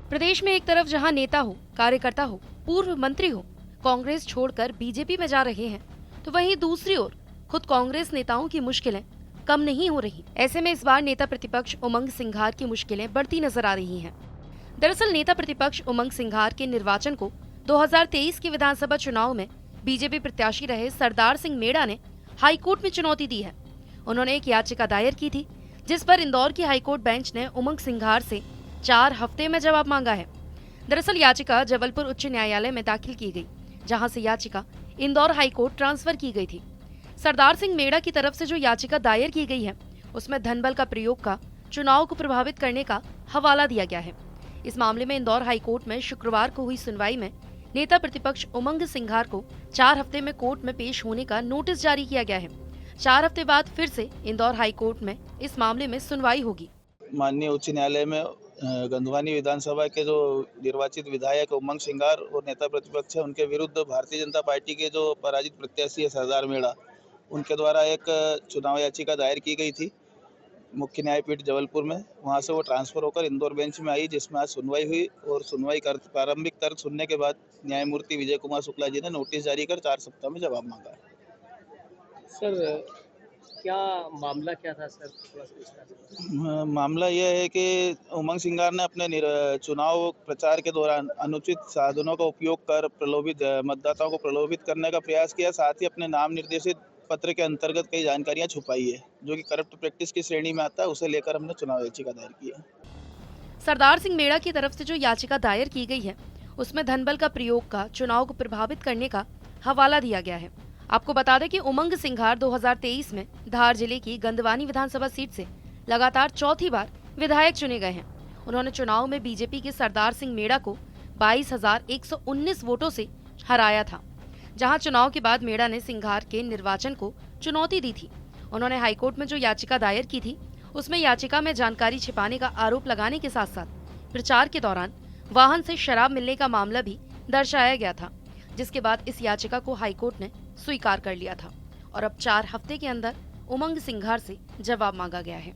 प्रदेश में एक तरफ जहां नेता हो, कार्यकर्ता हो, पूर्व मंत्री हो, कांग्रेस छोड़कर बीजेपी में जा रहे हैं, तो वहीं दूसरी ओर खुद कांग्रेस नेताओं की मुश्किलें कम नहीं हो रही। ऐसे में इस बार नेता प्रतिपक्ष उमंग सिंघार की मुश्किलें बढ़ती नजर आ रही हैं। दरअसल नेता प्रतिपक्ष उमंग सिंघार के निर्वाचन को 2023 के विधानसभा चुनाव में बीजेपी प्रत्याशी रहे सरदार सिंह मेड़ा ने हाईकोर्ट में चुनौती दी है। उन्होंने एक याचिका दायर की थी, जिस पर इंदौर की हाईकोर्ट बेंच ने उमंग सिंघार से 4 हफ्ते में जवाब मांगा है। दरअसल याचिका जबलपुर उच्च न्यायालय में दाखिल की गई, जहां से याचिका इंदौर हाईकोर्ट ट्रांसफर की गई थी। सरदार सिंह मेड़ा की तरफ से जो याचिका दायर की गई है, उसमें धनबल का प्रयोग का चुनाव को प्रभावित करने का हवाला दिया गया है। इस मामले में इंदौर हाईकोर्ट में शुक्रवार को हुई सुनवाई में नेता प्रतिपक्ष उमंग सिंघार को 4 हफ्ते में कोर्ट में पेश होने का नोटिस जारी किया गया है। 4 हफ्ते बाद फिर से इंदौर हाईकोर्ट में इस मामले में सुनवाई होगी। माननीय उच्च न्यायालय में गंधवानी विधानसभा के जो निर्वाचित विधायक उमंग सिंघार और नेता प्रतिपक्ष है, उनके विरुद्ध भारतीय जनता पार्टी के जो पराजित प्रत्याशी है सरदार मेड़ा, उनके द्वारा एक चुनाव याचिका दायर की गई थी मुख्य न्यायपीठ जबलपुर में। वहां से वो ट्रांसफर होकर इंदौर बेंच में आई, जिसमें आज सुनवाई हुई और सुनवाई कर प्रारंभिक तर्क सुनने के बाद न्यायमूर्ति विजय कुमार शुक्ला जी ने नोटिस जारी कर 4 सप्ताह में जवाब मांगा है। सर, क्या मामला क्या था सर? थोड़ा सा विस्तार से। मामला यह है कि उमंग सिंघार ने अपने चुनाव प्रचार के दौरान अनुचित साधनों का उपयोग कर मतदाताओं को प्रलोभित करने का प्रयास किया। साथ ही अपने नाम निर्देशित पत्र के अंतर्गत कई जानकारियां छुपाई है, जो कि करप्ट प्रैक्टिस की श्रेणी में आता है। उसे लेकर हमने चुनाव याचिका दायर की है। सरदार सिंह मेड़ा की तरफ से जो याचिका दायर की गई है, उसमें धनबल का प्रयोग का चुनाव को प्रभावित करने का हवाला दिया गया है। आपको बता दें कि उमंग सिंघार 2023 में धार जिले की गंधवानी विधानसभा सीट से लगातार चौथी बार विधायक चुने गए हैं। उन्होंने चुनाव में बीजेपी के सरदार सिंह मेड़ा को 22,119 वोटों से हराया था, जहां चुनाव के बाद मेड़ा ने सिंघार के निर्वाचन को चुनौती दी थी। उन्होंने हाईकोर्ट में जो याचिका दायर की थी, उसमें याचिका में जानकारी छिपाने का आरोप लगाने के साथ साथ प्रचार के दौरान वाहन से शराब मिलने का मामला भी दर्शाया गया था, जिसके बाद इस याचिका को हाईकोर्ट ने स्वीकार कर लिया था और अब 4 हफ्ते के अंदर उमंग सिंघार से जवाब मांगा गया है।